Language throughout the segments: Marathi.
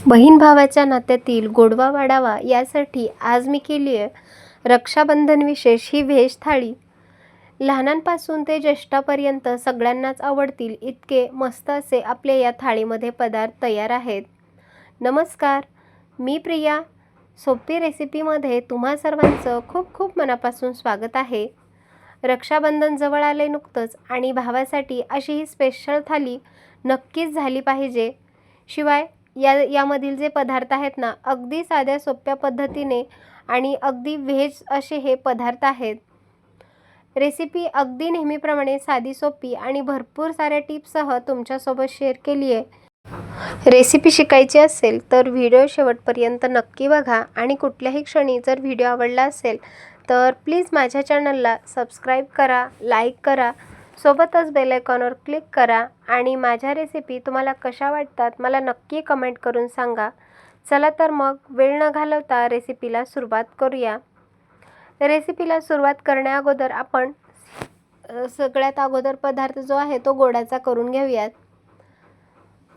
बहीण भावाच्या नात्यातील गोडवा वाढावा यासाठी आज मी केली आहे रक्षाबंधन विशेष ही व्हेज थाळी। लहानांपासून ते ज्येष्ठापर्यंत सगळ्यांनाच आवडतील इतके मस्त असे आपले या थाळीमध्ये पदार्थ तयार आहेत। नमस्कार, मी प्रिया। सोपी रेसिपीमध्ये तुम्हा सर्वांचं खूप खूप मनापासून स्वागत आहे। रक्षाबंधन जवळ आले नुकतंच आणि भावासाठी अशी ही स्पेशल थाळी नक्कीच झाली पाहिजे। शिवाय यामधील जे पदार्थ आहेत ना, अगदी साध्या सोप्या पद्धतीने आणि अगदी व्हेज असे हे पदार्थ आहेत। रेसिपी अगदी नेहमीप्रमाणे साधी सोपी आणि भरपूर साऱ्या टिप्ससह तुमच्यासोबत शेअर केली आहे। रेसिपी शिकायची असेल तर व्हिडिओ शेवटपर्यंत नक्की बघा आणि कुठल्याही क्षणी जर व्हिडिओ आवडला असेल तर प्लीज माझ्या चॅनलला सबस्क्राईब करा, लाईक करा, सोबतच बेल आयकॉनवर क्लिक करा आणि माझ्या रेसिपी तुम्हाला कशा वाटतात मला नक्की कमेंट करून सांगा। चला तर मग वेळ न घालवता रेसिपीला सुरुवात करूया। रेसिपीला सुरुवात करण्याअगोदर आपण सगळ्यात अगोदर पदार्थ जो आहे तो गोडाचा करून घेऊयात।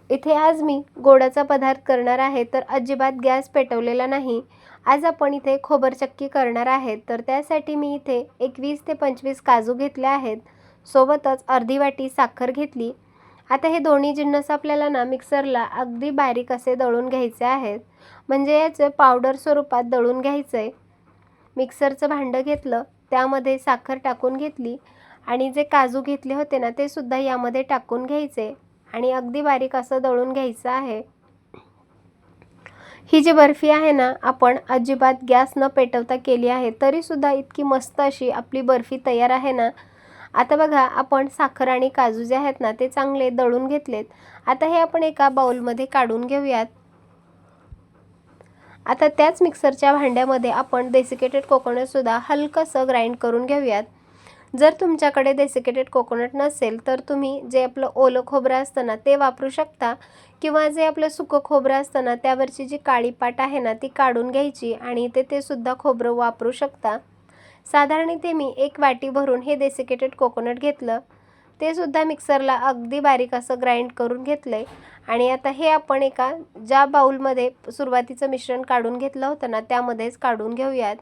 इथे आज मी गोडाचा पदार्थ करणार आहे तर अजिबात गॅस पेटवलेला नाही। आज आपण इथे खोबर चक्की करणार आहेत तर त्यासाठी मी इथे 21 ते 25 काजू घेतले आहेत, सोबतच अर्धी वाटी साखर घेतली। आता हे दोन्ही जिन्नस आपल्याला ना मिक्सरला अगदी बारीक असे दळून घ्यायचे आहेत, म्हणजे याचे पावडर स्वरूपात दळून घ्यायचे। मिक्सरचं भांडं घेतलं, त्यामध्ये साखर टाकून घेतली आणि जे काजू घेतले होते ना ते सुद्धा यामध्ये टाकून घ्यायचे आणि अगदी बारीक असं दळून घ्यायचं आहे। ही जी बर्फी आहे ना, आपण अजिबात गॅस न पेटवता केली आहे, तरी सुद्धा इतकी मस्त अशी आपली बर्फी तयार आहे ना। आता बघा, आपण साखर आणि काजू जे आहेत ना ते चांगले दळून घेतलेत। आता हे आपण एका बाउलमध्ये काढून घेऊयात। आता त्याच मिक्सरच्या भांड्यामध्ये आपण डेसिकेटेड कोकोनट सुद्धा हलकंसं ग्राइंड करून घेऊयात। जर तुमच्याकडे डेसिकेटेड कोकोनट नसेल तर तुम्ही जे आपलं ओलं खोबरं असतं ना ते वापरू शकता, किंवा जे आपलं सुकं खोबरं असतं ना त्यावरची जी काळी पाट आहे ना ती काढून घ्यायची आणि ते सुद्धा खोबरं वापरू शकता। साधारण इथे मी 1 वाटी भरून हे डेसिकेटेड कोकोनट घेतलं, ते सुद्धा मिक्सरला अगदी बारीक असं ग्राइंड करून घेतलंय आणि आता हे आपण एका ज्या बाउलमध्ये सुरुवातीचं मिश्रण काढून घेतलं होतं ना त्यामध्येच काढून घेऊयात।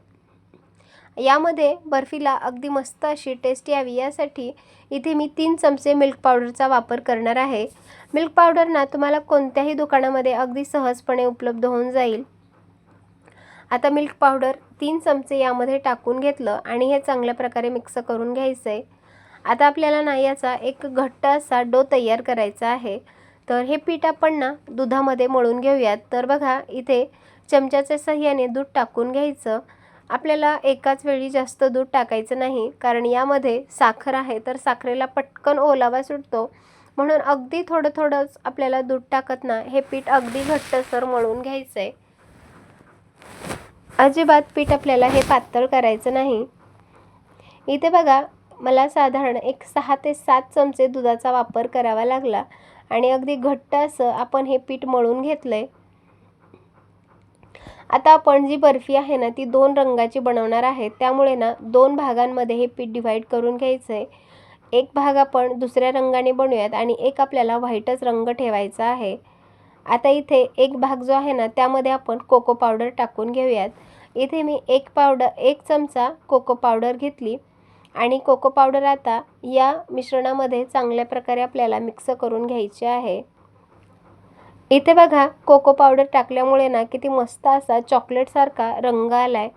यामध्ये बर्फीला अगदी मस्त अशी टेस्ट यावी यासाठी इथे मी 3 चमचे मिल्क पावडरचा वापर करणार आहे। मिल्क पावडर ना तुम्हाला कोणत्याही दुकानामध्ये अगदी सहजपणे उपलब्ध होऊन जाईल। आता मिल्क पावडर 3 चमचे यामध्ये टाकून घेतलं आणि हे चांगल्या प्रकारे मिक्स करून घ्यायचं आहे। आता आपल्याला ना याचा एक घट्ट असा डो तयार करायचा आहे, तर हे पीठ आपण ना दुधामध्ये मळून घेऊयात। तर बघा, इथे चमच्याच्या सहाय्याने दूध टाकून घ्यायचं। आपल्याला एकाच वेळी जास्त दूध टाकायचं नाही, कारण यामध्ये साखर आहे तर साखरेला पटकन ओलावा सुटतो, म्हणून अगदी थोडं थोडंच आपल्याला दूध टाकत ना हे पीठ अगदी घट्टसर मळून घ्यायचं आहे। अजिबात पीठ आपल्याला हे पातळ करायचं नाही। इथे बघा, मला साधारण एक 6 ते 7 चमचे दुधाचा वापर करावा लागला आणि अगदी घट्ट असं आपण हे पीठ मळून घेतलंय। आता आपण जी बर्फी आहे ना ती 2 रंगाची बनवणार आहे, त्यामुळे ना 2 भागांमध्ये हे पीठ डिवाइड करून घ्यायचं आहे। एक भाग आपण दुसऱ्या रंगाने बनवूयात आणि एक आपल्याला व्हाईटच रंग ठेवायचा आहे। आता इथे एक भाग जो आहे ना त्यामध्ये आपण कोको पावडर टाकून घेऊयात। इथे मी 1 चमचा कोको पावडर घेतली आणि कोको पावडर आता या मिश्रणामध्ये चांगल्या प्रकारे आपल्याला मिक्स करून घ्यायचे आहे। इथे बघा, कोको पावडर टाकल्यामुळे ना किती मस्त असा चॉकलेट सारखा रंग आलाय।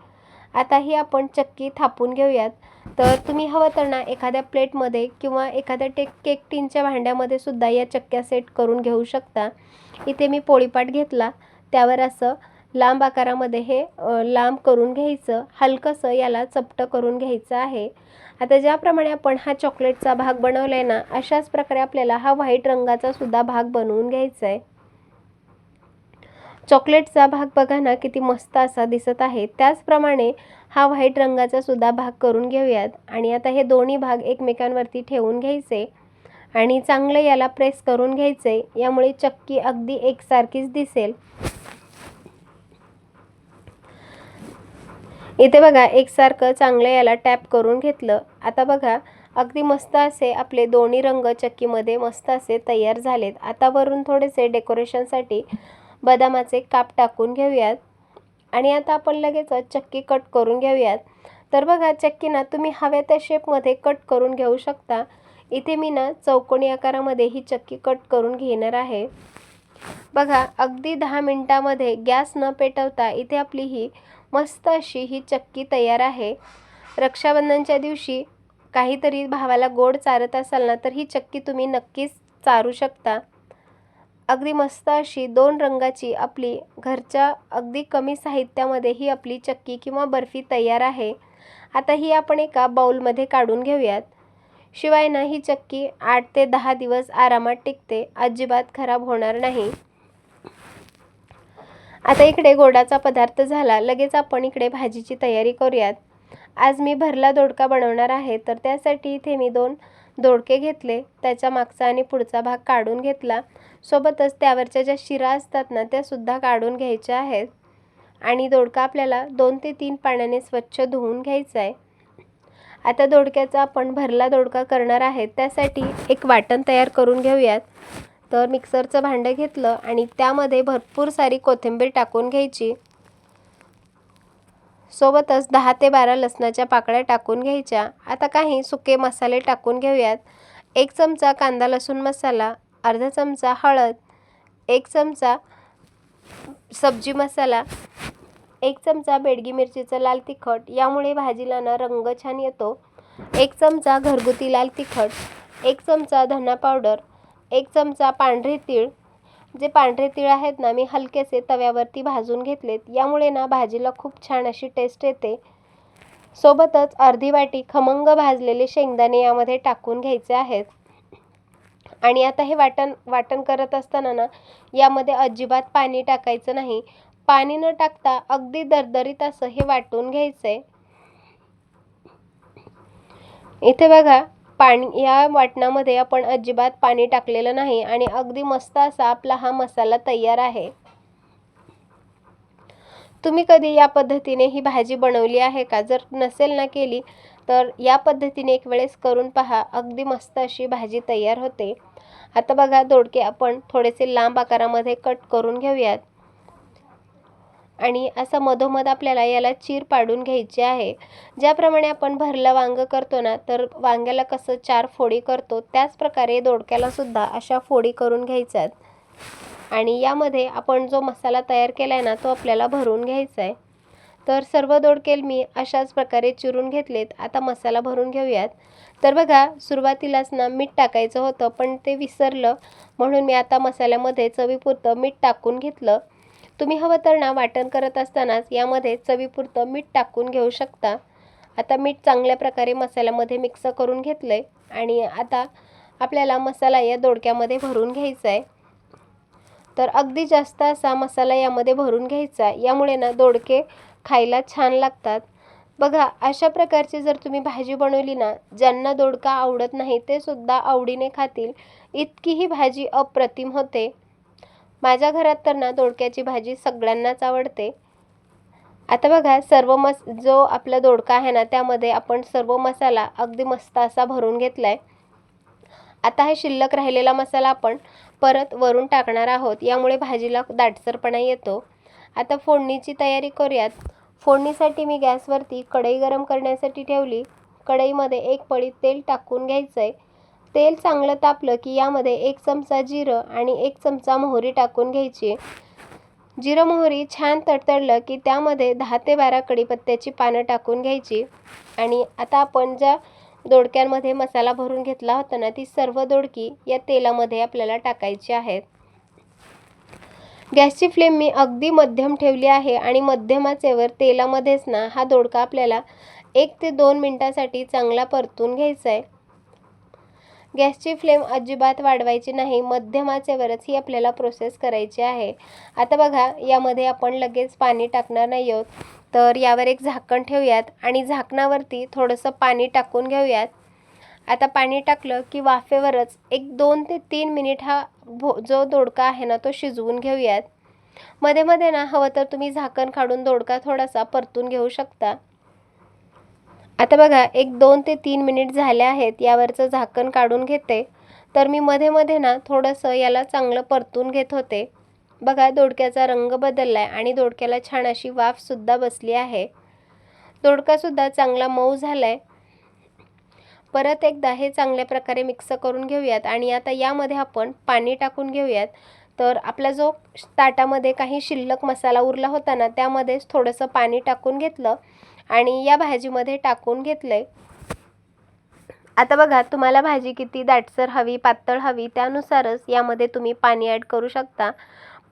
आता ही आपण चक्की थापून घेऊयात। तर तुम्ही हवं तर ना एखाद्या प्लेटमध्ये किंवा एखाद्या केक टिनच्या भांड्यामध्ये सुद्धा या चक्क्या सेट करून घेऊ शकता। इथे मी पोळीपाट घेतला, त्यावर असं लांब आकारामध्ये हे लांब करून घ्यायचं, हलकंसं याला चपटं करून घ्यायचं आहे। आता ज्याप्रमाणे आपण हा चॉकलेटचा भाग बनवलाय ना, अशाच प्रकारे आपल्याला हा व्हाईट रंगाचा सुद्धा भाग बनवून घ्यायचा आहे। चॉकलेटचा भाग बघा ना किती मस्त असा दिसत आहे, त्याचप्रमाणे हा व्हाईट रंगाचा सुद्धा भाग करून घेऊयात आणि आता हे दोन्ही भाग एकमेकांवरती ठेवून घ्यायचे आणि चांगलं याला प्रेस करून घ्यायचे, यामुळे चक्की अगदी एकसारखीच दिसेल। इथे बघा, एकसारखं चांगलं याला टॅप करून घेतलं। आता बघा, अगदी मस्त असे आपले दोन्ही रंग चक्कीमध्ये मस्त असे तयार झालेत। आता वरून थोडेसे डेकोरेशनसाठी बदामाचे काप टाकून घेऊयात आणि आता आपण लगेचच चक्की कट करून घेऊयात। तर बघा चक्कीना तुम्ही हव्या त्या शेपमध्ये कट करून घेऊ शकता। इथे मी ना चौकोनी आकारामध्ये ही चक्की कट करून घेणार आहे। बघा अगदी 10 मिनिटांमध्ये गॅस न पेटवता इथे आपली ही मस्त अशी ही चक्की तयार आहे। रक्षाबंधनच्या दिवशी काहीतरी भावाला गोड चारत असाल ना तर ही चक्की तुम्ही नक्कीच चारू शकता। अगदी मस्त अशी 2 रंगाची आपली घरच्या अगदी कमी साहित्यामध्ये ही आपली चक्की किंवा बर्फी तयार आहे। आता ही आपण एका बाउलमध्ये काढून घेऊयात। शिवाय ना ही चक्की 8 ते 10 दिवस आरामात टिकते, अजिबात खराब होणार नाही। आता इकडे गोडाचा पदार्थ झाला, लगेच आपण इकडे भाजीची तयारी करूयात। आज मी भरला दोडका बनवणार आहे, तर त्यासाठी इथे मी 2 दोडके घेतले, त्याच्या मागचा आणि पुढचा भाग काढून घेतला। सोबतच त्यावरच्या ज्या शिरा असतात ना त्या सुद्धा काढून घ्यायच्या आहेत आणि दोडका आपल्याला 2 ते 3 पाण्याने स्वच्छ धुवून घ्यायचा आहे। आता दोडक्याचा आपण भरला दोडका करणार आहे, त्यासाठी एक वाटण तयार करून घेऊयात। तर मिक्सरचं भांडं घेतलं आणि त्यामध्ये भरपूर सारी कोथिंबीर टाकून घ्यायची। सोबतच 10 ते 12 लसणाच्या पाकळ्या टाकून घ्यायच्या। आता काही सुके मसाले टाकून घेऊयात। 1 चमचा कांदा लसूण मसाला, अर्धा चमचा हळद, 1 चमचा सब्जी मसाला, 1 चमचा बेडगी मिरचीचं लाल तिखट, यामुळे भाजीला ना रंग छान येतो, 1 चमचा घरगुती लाल तिखट, 1 चमचा धना पावडर, 1 चमचा पांढरे तीळ। जे पांढरे तीळ आहेत ना मी हलकेसे तव्यावरती भाजून घेतलेत, यामुळे ना भाजीला खूप छान अशी टेस्ट येते। सोबतच अर्धी वाटी खमंग भाजलेले शेंगदाणे यामध्ये टाकून घ्यायचे आहेत। आणि आता हे वाटण करत असताना ना यामध्ये अजिबात पाणी टाकायचं नाही। पाणी न टाकता अगदी दरदरीत असं हे वाटून घ्यायचंय। इथे बघा पाणी या वाटणामध्ये आपण अजिबात पाणी टाकलेलं नाही आणि अगदी मस्त असा आपला हा मसाला तयार आहे। तुम्ही कधी या पद्धतीने ही भाजी बनवली आहे का? जर नसेल ना केली तर या पद्धतीने एक वेळेस करून पहा, अगदी मस्त अशी भाजी तयार होते। आता बघा दोडके आपण थोडेसे लांब आकारामध्ये कट करून घेऊयात आणि असं मधोमध आपल्याला याला चीर पाडून घ्यायची आहे। ज्याप्रमाणे आपण भरलं वांग करतो ना तर वांग्याला कसं 4 फोडी करतो, त्याच प्रकारे दोडक्याला सुद्धा अशा फोडी करून घ्यायच्यात आणि यामध्ये आपण जो मसाला तयार केलाय ना तो आपल्याला भरून घ्यायचा आहे। तर सर्व दोडके मी अशाच प्रकारे चिरून घेतलेत। आता मसाला भरून घेऊयात। तर बघा सुरुवातीलाच ना मीठ टाकायचं होतं, पण ते विसरलं, म्हणून मी आता मसाल्यामध्ये चवीपुरतं मीठ टाकून घेतलं। तुम्ही हवं तर ना वाटण करत असतानाच यामध्ये चवीपुरतं मीठ टाकून घेऊ शकता। आता मीठ चांगल्या प्रकारे मसाल्यामध्ये मिक्स करून घेतलंय आणि आता आपल्याला मसाला या दोडक्यामध्ये भरून घ्यायचा आहे। तर अगदी जास्त असा मसाला यामध्ये भरून घ्यायचा, यामुळे ना दोडके खायला छान लागतात। बघा अशा प्रकारची जर तुम्ही भाजी बनवली ना, ज्यांना दोडका आवडत नाही ते सुद्धा आवडीने खातील, इतकी ही भाजी अप्रतिम होते। माझ्या घरात तर ना दोडक्याची भाजी सगळ्यांनाच आवडते। आता बघा जो आपला दोडका आहे ना त्यामध्ये आपण सर्व मसाला अगदी मस्त असा भरून घेतलाय। आता हा शिल्लक राहिलेला मसाला आपण परत वरून टाकणार आहोत, यामुळे भाजीला दाटसरपणा येतो। आता फोडणीची तयारी करूयात। फोडणीसाठी मी गॅसवरती कढई गरम करण्यासाठी ठेवली। कढईमध्ये 1 पळी तेल टाकून घ्यायचंय। तेल चांगलं तापलं की यामध्ये 1 चमचा जिरं आणि 1 चमचा मोहरी टाकून घ्यायची। जिरं मोहरी छान तडतडलं की त्यामध्ये 10 ते 12 कढीपत्त्याची पानं टाकून घ्यायची आणि आता आपण ज्या दोडक्यांमध्ये मसाला भरून घेतला होता ना ती सर्व दोडकी या तेलामध्ये आपल्याला टाकायची आहेत। गॅसची फ्लेम मी अगदी मध्यम ठेवली आहे आणि मध्यम आचेवर तेलामध्येच ना हा दोडका आपल्याला 1 ते 2 मिनिटांसाठी चांगला परतून घ्यायचा आहे। गॅसची फ्लेम अजिबात वाढवायची नाही, मध्यम आचेवरच ही आपल्याला प्रोसेस करायची आहे। आता बघा यामध्ये आपण लगेच पाणी टाकणार नाही आहोत, तर यावर एक झाकण ठेवूयात आणि झाकणावरती थोडंसं पाणी टाकून घेऊयात। आता पाणी टाकलं की वाफेवरच 2 ते 3 मिनिट हा जो दोडका आहे ना तो शिजवून घेऊयात। मध्ये मध्ये ना हवं तर तुम्ही झाकण काढून दोडका थोडासा परतून घेऊ शकता। आता बघा 2 ते 3 मिनिट झाले आहेत, यावरचं झाकण काढून घेते। तर मी मध्ये मध्ये ना थोडंसं याला चांगलं परतून घेत होते। बघा दोडक्याचा रंग बदललाय आणि दोडक्याला छान अशी वाफ सुद्धा बसली आहे। दोडका सुद्धा चांगला मऊ झालाय। परत एकदा हे चांगल्या प्रकारे मिक्स करून घेऊयात आणि आता यामध्ये आपण पाणी टाकून घेऊयात। तर आपला जो ताटामध्ये काही शिल्लक मसाला उरला होता ना, त्यामध्येच थोडंसं पाणी टाकून घेतलं आणि या भाजीमध्ये टाकून घेतलंय। आता बघा तुम्हाला भाजी किती दाटसर हवी, पातळ हवी त्यानुसारच यामध्ये तुम्ही पाणी ॲड करू शकता।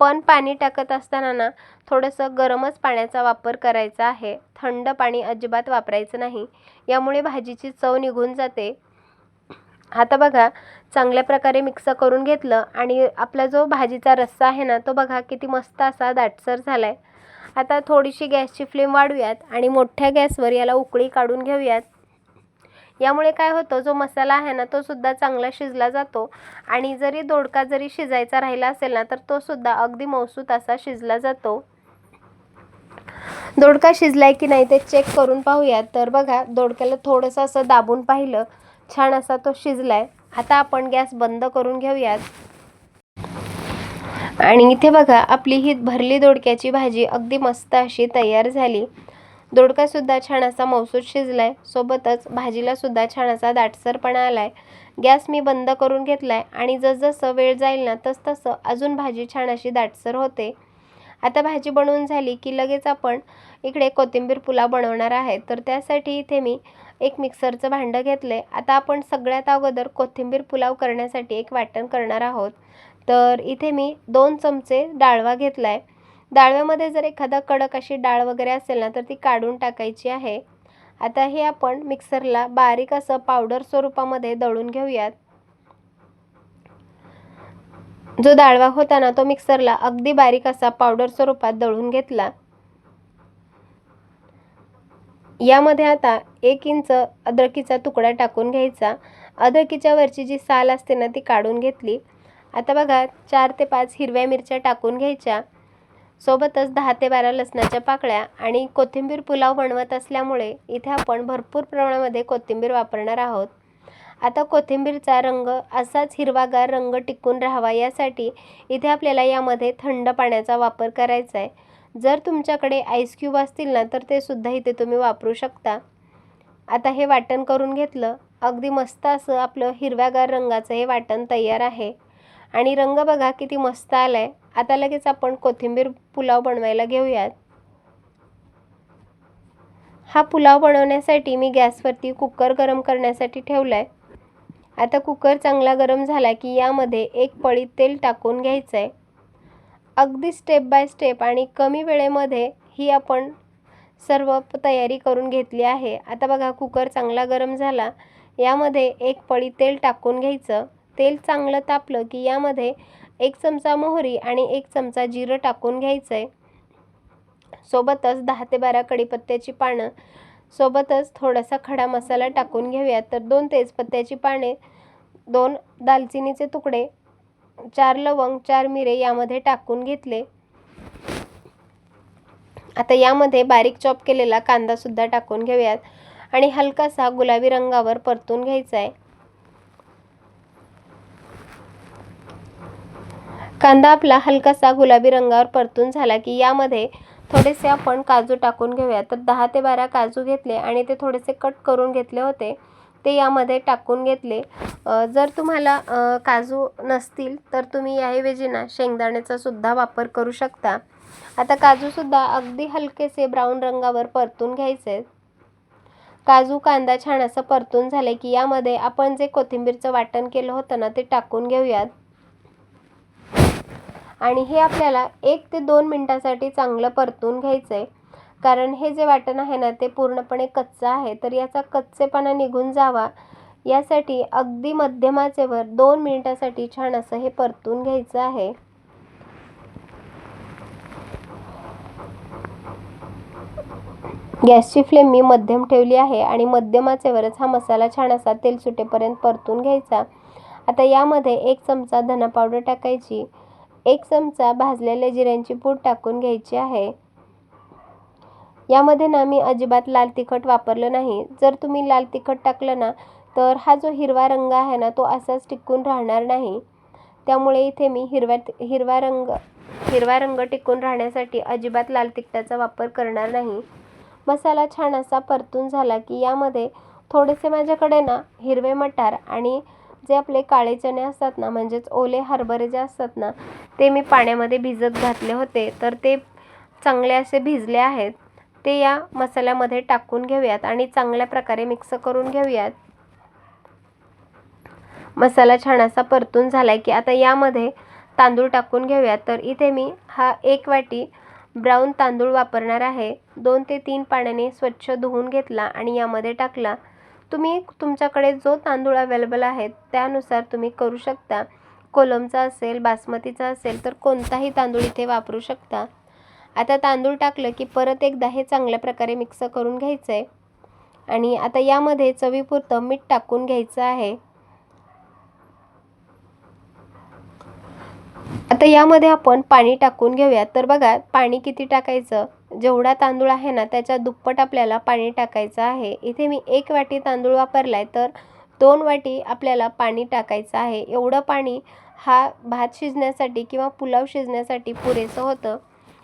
पण पाणी टाकत असताना ना थोडंसं गरमच पाण्याचा वापर करायचा आहे, थंड पाणी अजिबात वापरायचं नाही, यामुळे भाजीची चव निघून जाते। आता बघा चांगल्या प्रकारे मिक्स करून घेतलं आणि आपला जो भाजीचा रस्सा आहे ना, तो बघा किती मस्त असा दाटसर झालाय। आता थोडीशी गॅसची फ्लेम वाढवूयात आणि मोठ्या गॅसवर याला उकळी काढून घेऊयात। यामुळे काय होतं, जो मसाला आहे ना तो सुद्धा चांगला शिजला जातो आणि जरी दोडका जरी शिजायचा राहिला असेल ना, तर तो सुद्धा अगदी मऊसूत असा शिजला जातो। दोडका शिजलाय की नाही ते चेक करून पाहूयात। तर बघा दोडक्याला थोडंसं असं दाबून पाहिलं, छान असा तो शिजलाय। आता आपण गॅस बंद करून घेऊयात आणि इथे बघा आपली ही भरली दोडक्याची भाजी अगदी मस्त अशी तयार झाली। दोडका सुद्धा छान असा मऊसूत शिजलाय, सोबतच भाजीला सुद्धा छान असा दाटसरपणा आलाय। गॅस मी बंद करून घेतलाय आणि जसजसं वेळ जाईल ना तसतसं अजून भाजी छान अशी दाटसर होते। आता भाजी बनवून झाली की लगेच आपण इकडे कोथिंबीर पुलाव बनवणार आहे। तर त्यासाठी इथे मी एक मिक्सरचं भांडं घेतलंय। आता आपण सगळ्यात अगोदर कोथिंबीर पुलाव करण्यासाठी एक वाटण करणार आहोत। तर इथे मी 2 चमचे डाळवा घेतलाय। डाळव्यामध्ये जर एखादा कडक अशी डाळ वगैरे असेल ना तर ती काढून टाकायची आहे। आता हे आपण मिक्सरला बारीक असं पावडर स्वरूपामध्ये दळून घेऊयात। जो डाळवा होता ना तो मिक्सरला अगदी बारीक असा पावडर स्वरूपात दळून घेतला। यामध्ये आता 1 इंच अद्रकीचा तुकडा टाकून घ्यायचा। अद्रकीच्या वरची जी साल असते ना ती काढून घेतली। आता बघा 4 ते 5 हिरव्या मिरच्या टाकून घ्यायच्या, सोबतच 10 ते 12 लसणाच्या पाकळ्या। आणि कोथिंबीर पुलाव बनवत असल्यामुळे इथे आपण भरपूर प्रमाणामध्ये कोथिंबीर वापरणार आहोत। आता कोथिंबीरचा रंग असाच हिरवागार रंग टिकून राहावा यासाठी इथे आपल्याला यामध्ये थंड पाण्याचा वापर करायचा आहे। जर तुमच्याकडे आईस क्यूब असतील ना तर ते सुद्धा इथे तुम्ही वापरू शकता। आता हे वाटण करून घेतलं, अगदी मस्त असं आपलं हिरव्यागार रंगाचं हे वाटण तयार आहे आणि रंग बघा किती मस्त आलाय। आता लगेच आपण कोथिंबीर पुलाव बनवायला घेऊयात। हा पुलाव बनवण्यासाठी मी गॅसवरती कुकर गरम करण्यासाठी ठेवलाय। आता कुकर चांगला गरम झाला की यामध्ये 1 पळी तेल टाकून घ्यायचंय। अगदी स्टेप बाय स्टेप आणि कमी वेळेमध्ये ही आपण सर्व तयारी करून घेतली आहे। आता बघा कुकर चांगला गरम झाला, यामध्ये 1 पळी तेल टाकून घ्यायचं। तेल चांगलं तापलं की यामध्ये 1 चमचा मोहरी आणि 1 चमचा जिरं टाकून घ्यायचंय, सोबतच 10 ते 12 कढीपत्त्याची पानं, सोबतच थोडासा खडा मसाला टाकून घेऊयात। तर 2 तेजपत्त्याची पाने, 2 दालचिनीचे तुकडे, 4 लवंग, 4 मिरे यामध्ये टाकून घेतले। आता यामध्ये बारीक चॉप केलेला कांदा सुद्धा टाकून घेऊयात आणि हलकासा गुलाबी रंगावर परतून घ्यायचा आहे। कांदा आपला हलकासा गुलाबी रंगावर परतून झाला की यामध्ये थोडेसे आपण काजू टाकून घेऊयात। तर 10 ते 12 काजू घेतले आणि ते थोडेसे कट करून घेतले होते, ते यामध्ये टाकून घेतले। जर तुम्हाला काजू नसतील तर तुम्ही याऐवजी ना शेंगदाण्याचा सुद्धा वापर करू शकता। आता काजू सुद्धा अगदी हलकेसे ब्राऊन रंगावर परतून घ्यायचे। काजू कांदा छान असं परतून झाले की यामध्ये आपण जे कोथिंबीरचं वाटण केलं होतं ना ते टाकून घेऊयात आणि हे आपल्याला 1 ते 2 मिनिटांसाठी चांगलं परतून घ्यायचंय, कारण हे जे वाटण आहे ना ते पूर्णपणे कच्चं आहे। तर याचा कच्चेपणा निघून जावा यासाठी अगदी मध्यम आचेवर 2 मिनिटांसाठी छान असं हे परतून घ्यायचं आहे। गॅसची फ्लेम मी मध्यम ठेवली आहे आणि मध्यम आचेवरच हा मसाला छान असा तेल सुटेपर्यंत परतून घ्यायचा। आता यामध्ये 1 चमचा धना पावडर टाकायची, 1 चमचा भाजलेल्या जिऱ्यांची पूड टाकून घ्यायची आहे। यामध्ये ना मी अजिबात लाल तिखट वापरलं नाही। जर तुम्ही लाल तिखट टाकलं ना तर हा जो हिरवा रंग आहे ना तो असाच टिकून राहणार नाही, त्यामुळे इथे मी हिरवा रंग हिरवा रंग टिकून राहण्यासाठी अजिबात लाल तिखटाचा वापर करणार नाही. मसाला छान असा परतून झाला की यामध्ये थोडेसे माझ्याकडे ना हिरवे मटार आणि जे आपले काळे चणे असतात ना, म्हणजेच ओले हरभरे जे असतात ना, ते मी पाण्यामध्ये भिजत घातले होते. तर ते चांगले असे भिजले आहेत. ते या मसाल्यामध्ये टाकून घेऊयात आणि चांगल्या प्रकारे मिक्स करून घेऊयात. मसाला छान असा परतून झाला की आता यामध्ये तांदूळ टाकून घेऊयात. तर इथे मी हा 1 वाटी ब्राऊन तांदूळ वापरणार आहे. 2 ते 3 पाण्याने स्वच्छ धुवून घेतला आणि यामध्ये टाकला. तुम्ही तुमच्याकडे जो तांदूळ अवेलेबल आहे त्यानुसार तुम्ही करू शकता. कोलमचा असेल, बासमतीचा असेल तर कोणताही तांदूळ इथे वापरू शकता. आता तांदूळ टाकलं की परत एकदा हे चांगल्या प्रकारे मिक्स करून घ्यायचं आहे आणि आता यामध्ये चवीपुरतं मीठ टाकून घ्यायचं आहे. आता यामध्ये आपण पाणी टाकून घेऊया. तर बघा पाणी किती टाकायचं, जेवढा तांदूळ आहे ना त्याच्या दुप्पट आपल्याला पाणी टाकायचं आहे. इथे मी 1 वाटी तांदूळ वापरलाय तर 2 वाटी आपल्याला पाणी टाकायचं आहे. एवढं पाणी हा भात शिजण्यासाठी किंवा पुलाव शिजण्यासाठी पुरेसं होतं.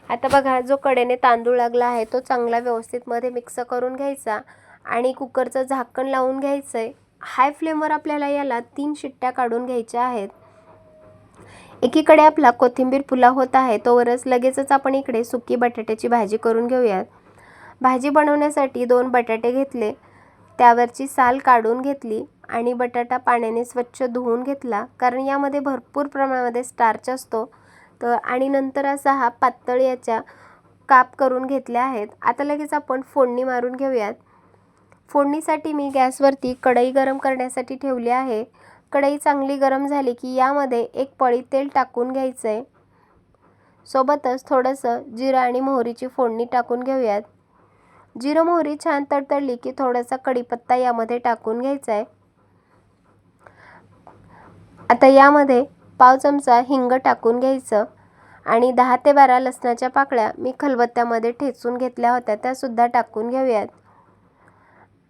आता बघा जो कडेने तांदूळ लागला आहे तो चांगला व्यवस्थित मध्ये मिक्स करून घ्यायचा आणि कुकरचं झाकण लावून घ्यायचं आहे. हाय फ्लेमवर आपल्याला याला 3 शिट्ट्या काढून घ्यायच्या आहेत. एकीकडे आपला कोथिंबीर पुलाव होत आहे तोवरच लगेचच आपण इकडे सुकी बटाट्याची भाजी करून घेऊयात. भाजी बनवण्यासाठी 2 बटाटे घेतले, त्यावरची साल काढून घेतली आणि बटाटा पाण्याने स्वच्छ धुवून घेतला, कारण यामध्ये भरपूर प्रमाणामध्ये स्टार्च असतो. तर आणि नंतर असा हा पातळ याच्या काप करून घेतले आहेत. आता लगेच आपण फोडणी मारून घेऊयात. फोडणीसाठी मी गॅसवरती कढई गरम करण्यासाठी ठेवली आहे. कढई चांगली गरम झाली की यामध्ये 1 पळी तेल टाकून घ्यायचं आहे. सोबतच थोडंसं जिरं आणि मोहरीची फोडणी टाकून घेऊयात. जिरं मोहरी छान तडतडली की थोडासा कढीपत्ता यामध्ये टाकून घ्यायचा आहे. आता यामध्ये पाव चमचा हिंग टाकून घ्यायचं आणि 10 ते 12 लसणाच्या पाकळ्या मी खलबत्त्यामध्ये ठेचून घेतल्या होत्या त्यासुद्धा टाकून घेऊयात.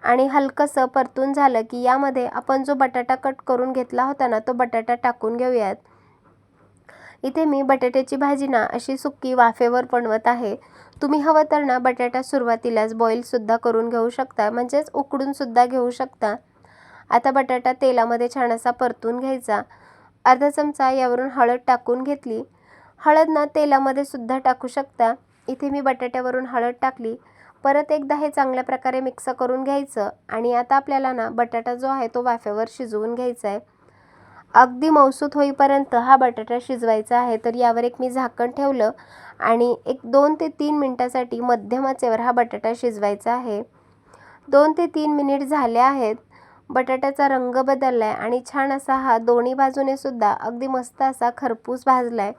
आणि हलकंसं परतून झालं की यामध्ये आपण जो बटाटा कट करून घेतला होता ना तो बटाटा टाकून घेऊयात. इथे मी बटाट्याची भाजी ना अशी सुकी वाफेवर बनवत आहे. तुम्ही हवं तर ना बटाटा सुरुवातीलाच बॉईलसुद्धा करून घेऊ शकता, म्हणजेच उकडूनसुद्धा घेऊ शकता. आता बटाटा तेलामध्ये छान असा परतून घ्यायचा. अर्धा चमचा यावरून हळद टाकून घेतली. हळद ना तेलामध्ये सुद्धा टाकू शकता. इथे मी बटाट्यावरून हळद टाकली. परत एकदा हे चांगल्या प्रकारे मिक्स करून घ्यायचं आणि आता आपल्याला ना बटाटा जो आहे तो वाफेवर शिजवून घ्यायचा आहे. अगदी मऊसूत होईपर्यंत हा बटाटा शिजवायचा आहे. तर यावर एक मी झाकण ठेवलं आणि 2 ते 3 मिनिटासाठी मध्यम आचेवर हा बटाटा शिजवायचा आहे. 2 ते 3 मिनिट झाले आहेत. बटाट्याचा रंग बदललाय आणि छान असा हा दोन्ही बाजूने सुद्धा अगदी मस्त असा खरपूस भाजलाय.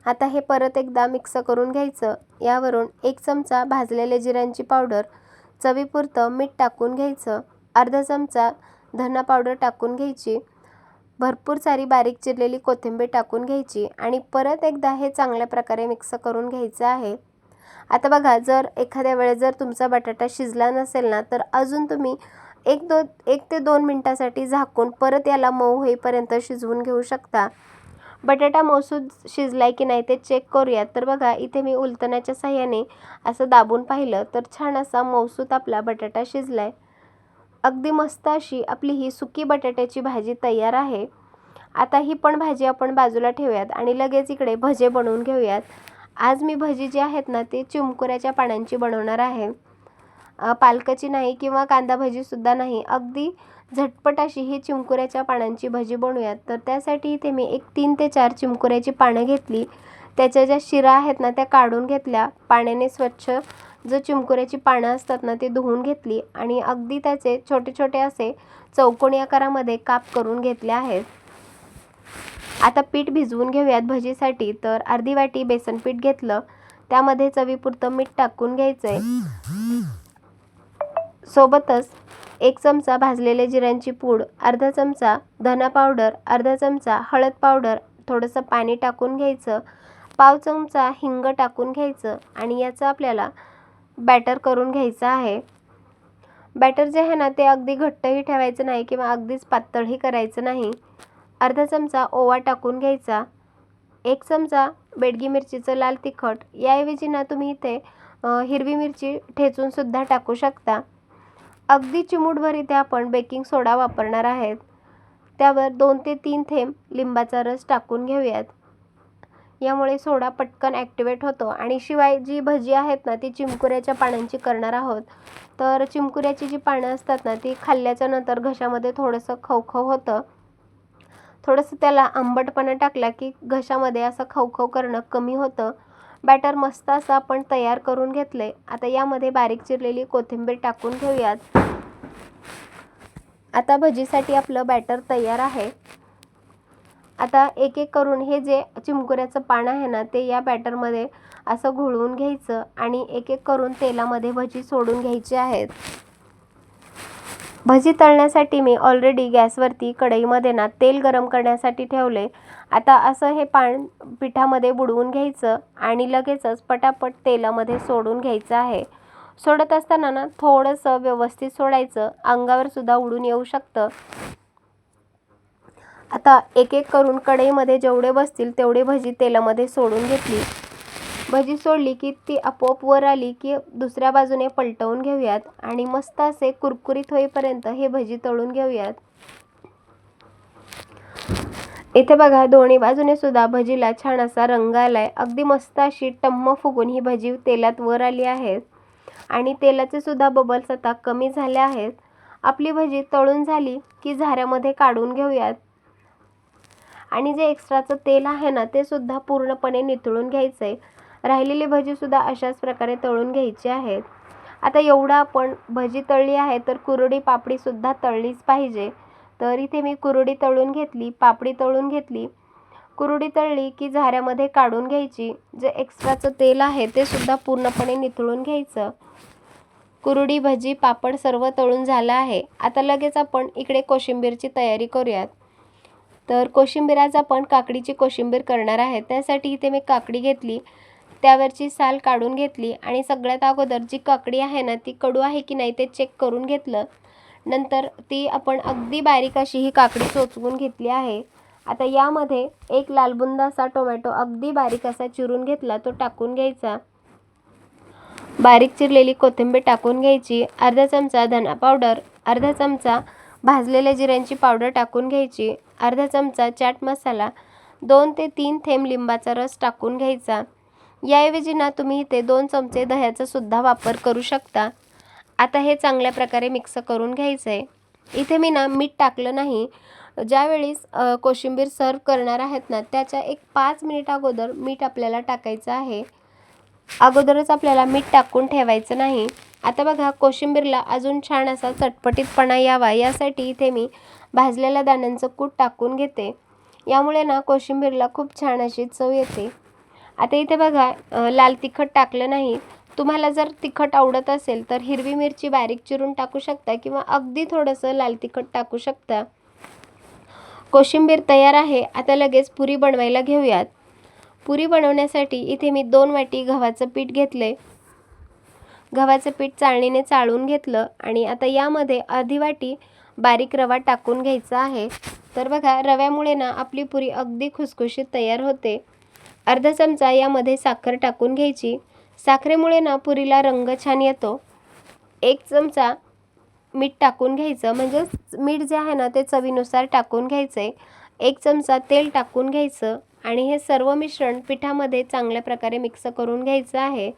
आता हे परत एकदा मिक्स करून घ्यायचं. यावरून 1 चमचा भाजलेले जिऱ्यांची पावडर, चवीपुरतं मीठ टाकून घ्यायचं. अर्धा चमचा धना पावडर टाकून घ्यायची. भरपूर सारी बारीक चिरलेली कोथिंबीर टाकून घ्यायची आणि परत एकदा हे चांगल्या प्रकारे मिक्स करून घ्यायचं आहे. आता बघा जर एखाद्या वेळेस जर तुमचा बटाटा शिजला नसेल ना तर अजून तुम्ही 1 ते 2 मिनिटासाठी झाकून परत याला मऊ होईपर्यंत शिजवून घेऊ शकता. बटाटा मऊसूत शिजलाय की नाही ते चेक करूयात. तर बघा इथे मी उलटण्याच्या साहाय्याने असं दाबून पाहिलं तर छान असा मऊसूत आपला बटाटा शिजलाय. अगदी मस्त अशी आपली ही सुकी बटाट्याची भाजी तयार आहे. आता ही पण भाजी आपण बाजूला ठेवूयात आणि लगेच इकडे भजे बनवून घेऊयात. आज मी भजी जी आहेत ना ते चिमकुऱ्याच्या पानांची बनवणार आहे. पालकाची नाही किंवा कांदा भजीसुद्धा नाही. अगदी झटपट अशी ही चिमकुऱ्याच्या पानांची भजी बनवूयात. तर त्यासाठी इथे मी 3 ते 4 चिमकुऱ्याची पानं घेतली. त्याच्या ज्या शिरा आहेत ना त्या काढून घेतल्या. पाण्याने स्वच्छ जो चिमकुऱ्याची पानं असतात ना ते धुवून घेतली आणि अगदी त्याचे छोटे छोटे असे चौकोनी आकारामध्ये काप करून घेतले आहेत. आता पीठ भिजवून घेऊयात भजीसाठी. तर अर्धी वाटी बेसन पीठ घेतलं. त्यामध्ये चवीपुरतं मीठ टाकून घ्यायचंय. सोबतच 1 चमचा भाजलेल्या जिऱ्यांची पूड, अर्धा चमचा धना पावडर, अर्धा चमचा हळद पावडर, थोडंसं पाणी टाकून घ्यायचं. पाव चमचा हिंग टाकून घ्यायचं आणि याचं आपल्याला बॅटर करून घ्यायचं आहे. बॅटर जे आहे ना ते अगदी घट्टही ठेवायचं नाही किंवा अगदीच पातळही करायचं नाही. अर्धा चमचा ओवा टाकून घ्यायचा. 1 चमचा बेडगी मिरचीचं लाल तिखट, याऐवजी ना तुम्ही इथे हिरवी मिरची ठेचून सुद्धा टाकू शकता. अगदी चिमूटभर इथे आपण बेकिंग सोडा वापरणार आहेत. त्यावर 2 ते 3 थेंब लिंबाचा रस टाकून घेऊयात. यामुळे सोडा पटकन ॲक्टिवेट होतो आणि शिवाय जी भजी आहेत ना ती चिमकुऱ्याच्या पानांची करणार आहोत. तर चिमकुऱ्याची जी पानं असतात ना ती खाल्ल्याच्या नंतर घशामध्ये थोडंसं खवखव होतं. थोडंसं त्याला आंबटपणा टाकला की घशामध्ये असं खवखव करणं कमी होतं. बॅटर मस्त असं आपण तयार करून घेतले. आता यामध्ये बारीक चिरलेली कोथिंबीर टाकून घेऊयात. आता भजीसाठी आपलं बॅटर तयार आहे. आता एक एक करून हे जे चिमकुऱ्याचं पान आहे ना ते या बॅटरमध्ये असं घोळवून घ्यायचं आणि एक एक करून तेलामध्ये भजी सोडून घ्यायची आहेत. भजी तळण्यासाठी मी ऑलरेडी गॅसवरती कढईमध्ये ना तेल गरम करण्यासाठी ठेवले. आता असं हे पान पिठामध्ये बुडवून घ्यायचं आणि लगेचच पटापट तेलामध्ये सोडून घ्यायचं आहे. सोडत असताना ना थोडंसं व्यवस्थित सोडायचं, अंगावर सुद्धा उडून येऊ शकतं. आता एक एक करून कढईमध्ये जेवढे बसतील तेवढे भजी तेलामध्ये सोडून घेतली. भजी सोडली की ती आपोआप वर आली की दुसऱ्या बाजूने पलटवून घेऊयात आणि मस्त असे कुरकुरीत होईपर्यंत हे भजी तळून घेऊयात. इथे बघा दोन्ही बाजूने सुद्धा भजीला छान असा रंग आलाय. अगदी मस्त अशी टम्म फुगून ही भजी तेलात वर आली आहेत आणि तेलाचे सुद्धा बबल्स आता कमी झाले आहेत. आपली भजी तळून झाली की झाऱ्यामध्ये काढून घेऊयात आणि जे एक्स्ट्राचं तेल आहे ना ते सुद्धा पूर्णपणे निथळून घ्यायचंय. राहिलेली भजी सुद्धा अशाच प्रकारे तळून घ्यायची आहेत. आता एवढं आपण भजी तळली आहे तर कुरडी पापडी सुद्धा तळलीच पाहिजे. तर इथे मी कुरडी तळून घेतली, पापडी तळून घेतली. कुरडी तळली की झाऱ्यामध्ये काढून घ्यायची. जे एक्स्ट्राचं तेल आहे ते सुद्धा पूर्णपणे निथळून घ्यायचं. कुरडी, भजी, पापड सर्व तळून झालं आहे. आता लगेच आपण इकडे कोशिंबीरची तयारी करूयात. तर कोशिंबीर आज आपण काकडीची कोशिंबीर करणार आहे. त्यासाठी इथे मी काकडी घेतली, त्यावरची साल काढून घेतली आणि सगळ्यात अगोदर जी काकडी आहे ना ती कडू आहे की नाही ते चेक करून घेतलं. नंतर ती आपण अगदी बारीक अशी ही काकडी चोचवून घेतली आहे. आता यामध्ये एक लालबुंद असा टोमॅटो अगदी बारीक असा चिरून घेतला, तो टाकून घ्यायचा. बारीक चिरलेली कोथिंबीर टाकून घ्यायची. अर्धा चमचा धना पावडर, अर्धा चमचा भाजलेल्या जिऱ्यांची पावडर टाकून घ्यायची, अर्धा चमचा चाट मसाला, 2 ते 3 थेंब लिंबाचा रस टाकून घ्यायचा. याऐवजी ना तुम्ही इथे 2 चमचे दह्याचा सुद्धा वापर करू शकता. आता हे चांगल्या प्रकारे मिक्स करून घ्यायचं आहे. इथे मी ना मीठ टाकलं नाही. ज्यावेळेस कोशिंबीर सर्व करणार आहेत ना त्याच्या एक 5 मिनिट अगोदर मीठ आपल्याला टाकायचं आहे. अगोदरच आपल्याला मीठ टाकून ठेवायचं नाही. आता बघा कोशिंबीरला अजून छान असा चटपटीतपणा यावा यासाठी इथे मी भाजलेल्या दाण्यांचं कूट टाकून घेते. यामुळे ना कोशिंबीरला खूप छान अशी चव येते. आता इथे बघा लाल तिखट टाकलं नाही. तुम्हाला जर तिखट आवडत असेल तर हिरवी मिरची बारीक चिरून टाकू शकता किंवा अगदी थोडंसं लाल तिखट टाकू शकता. कोशिंबीर तयार आहे. आता लगेच पुरी बनवायला घेऊयात. पुरी बनवण्यासाठी इथे मी 2 वाटी गव्हाचं पीठ घेतले. गव्हाचं पीठ चाळणीने चाळून घेतलं आणि आता यामध्ये अर्धी वाटी बारीक रवा टाकून घ्यायचा आहे. तर बघा रव्यामुळे ना आपली पुरी अगदी खुसखुशीत तयार होते. अर्धा चमचा यामध्ये साखर टाकून घ्यायची. साखरेमुळे ना पुरीला रंग छान येतो. 1 चमचा मीठ टाकून घ्यायचं, म्हणजे मीठ जे आहे ना ते चवीनुसार टाकून घ्यायचे. 1 चमचा तेल टाकून घ्यायचं आणि हे सर्व मिश्रण पिठामध्ये चांगल्या प्रकारे मिक्स करून घ्यायचं आहे.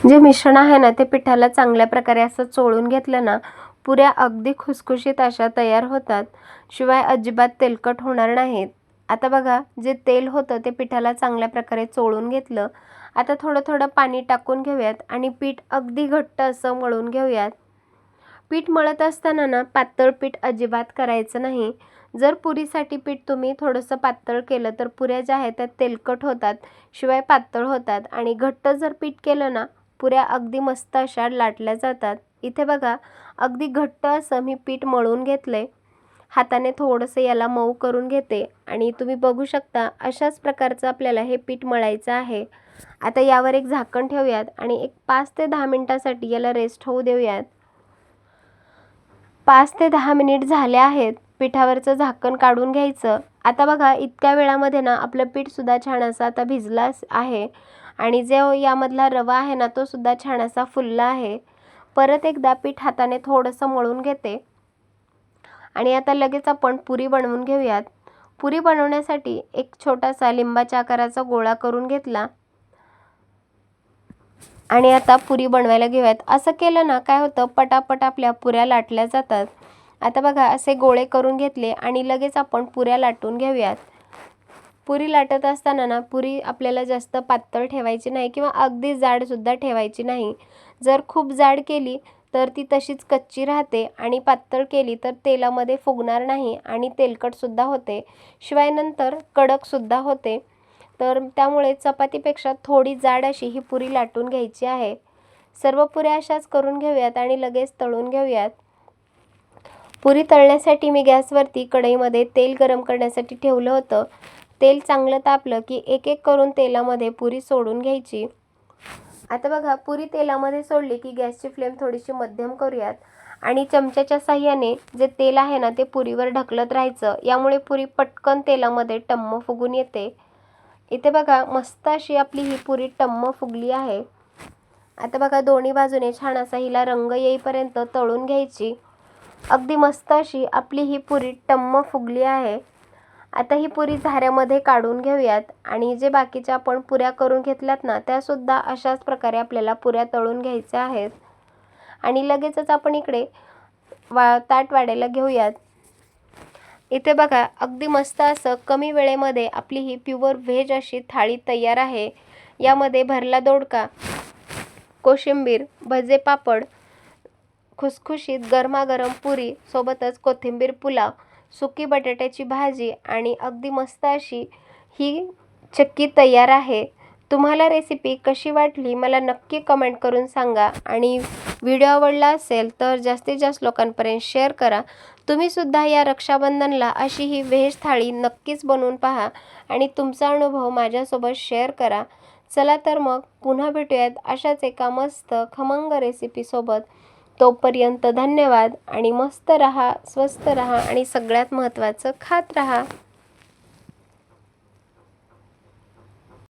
जे मिश्रण आहे ना ते पिठाला चांगल्या प्रकारे असं चोळून घेतलं ना पुऱ्या अगदी खुसखुशीत अशा तयार होतात. शिवाय अजिबात तेलकट होणार नाहीत. आता बघा जे तेल होतं ते पिठाला चांगल्या प्रकारे चोळून घेतलं. आता थोडं थोडं पाणी टाकून घेऊयात आणि पीठ अगदी घट्ट असं मळून घेऊयात. पीठ मळत असताना ना पातळ पीठ अजिबात करायचं नाही. जर पुरीसाठी पीठ तुम्ही थोडंसं पातळ केलं तर पुऱ्या ज्या आहेत त्या तेलकट होतात, शिवाय पातळ होतात आणि घट्ट जर पीठ केलं ना पुऱ्या अगदी मस्त अशा लाटल्या जातात. इथे बघा अगदी घट्ट असं मी पीठ मळून घेतलंय. हाताने थोडंसं याला मऊ करून घेते आणि तुम्ही बघू शकता अशाच प्रकारचं आपल्याला हे पीठ मळायचं आहे. आता यावर एक झाकण ठेवूयात आणि एक 5 ते 10 मिनिटासाठी याला रेस्ट होऊ देऊयात. 5 ते 10 मिनिट झाले आहेत. पिठावरचं झाकण काढून घ्यायचं. आता बघा इतक्या वेळामध्ये ना आपलं पीठसुद्धा छान असं आता भिजला आहे आणि जो यामधला रवा आहे ना तो सुद्धा छान असा फुलला आहे. परत एकदा पीठ हाताने थोडंसं मळून घेते आणि आता लगेच आपण पुरी बनवून घेऊयात. पुरी बनवण्यासाठी एक छोटासा लिंबाच्या आकाराचा गोळा करून घेतला आणि आता पुरी बनवायला घेऊयात. असं केलं ना काय होतं, पटापट आपल्या पुऱ्या लाटल्या जातात. आता बघा असे गोळे करून घेतले आणि लगेच आपण पुऱ्या लाटून घेऊयात. पुरी लाटत असताना ना पुरी आपल्याला जास्त पातळ ठेवायची नाही किंवा अगदी जाडसुद्धा ठेवायची नाही. जर खूप जाड केली तर ती तशीच कच्ची राहते आणि पातळ केली तर तेलामध्ये फुगणार नाही आणि तेलकटसुद्धा होते, शिवाय नंतर कडकसुद्धा होते. तर त्यामुळे चपातीपेक्षा थोडी जाड अशी ही पुरी लाटून घ्यायची आहे. सर्व पुऱ्या अशाच करून घेऊयात आणि लगेच तळून घेऊयात. पुरी तळण्यासाठी मी गॅसवरती कढईमध्ये तेल गरम करण्यासाठी ठेवलं होतं. तेल चांगलं तापलं की एक एक करून तेलामध्ये पुरी सोडून घ्यायची. आता बघा पुरी तेलामध्ये सोडली की गॅसची फ्लेम थोडीशी मध्यम करूयात आणि चमच्याच्या साहाय्याने जे तेल आहे ना ते पुरीवर ढकलत राहायचं. यामुळे पुरी पटकन तेलामध्ये टम्म फुगून येते. इथे बघा मस्त अशी आपली ही पुरी टम्म फुगली आहे. आता बघा दोन्ही बाजूने छान असा हिला रंग येईपर्यंत तळून घ्यायची. अगदी मस्त अशी आपली ही पुरी टम्म फुगली आहे. आता ही पुरी झाऱ्यामध्ये काढून घेऊयात आणि जे बाकीच्या आपण पुऱ्या करून घेतल्यात ना त्यासुद्धा अशाच प्रकारे आपल्याला पुऱ्या तळून घ्यायच्या आहेत. आणि लगेचच आपण इकडे ताट वाढायला घेऊयात. इथे बघा अगदी मस्त असं कमी वेळेमध्ये आपली ही प्युअर व्हेज अशी थाळी तयार आहे. यामध्ये भरला दोडका, कोशिंबीर, भजे, पापड, खुसखुशीत गरमागरम पुरी, सोबतच कोथिंबीर पुलाव, सुकी बटाट्याची भाजी आणि अगदी मस्त अशी ही चक्की तयार आहे. तुम्हाला रेसिपी कशी वाटली मला नक्की कमेंट करून सांगा आणि व्हिडिओ आवडला असेल तर जास्तीत जास्त लोकांपर्यंत शेअर करा. तुम्हीसुद्धा या रक्षाबंधनला अशी ही व्हेज थाळी नक्कीच बनवून पहा आणि तुमचा अनुभव माझ्यासोबत शेअर करा. चला तर मग पुन्हा भेटूयात अशाच एका मस्त खमंग रेसिपीसोबत. तोपर्यंत धन्यवाद आणि मस्त रहा, स्वस्त रहा आणि सगळ्यात महत्त्वाचं खात रहा.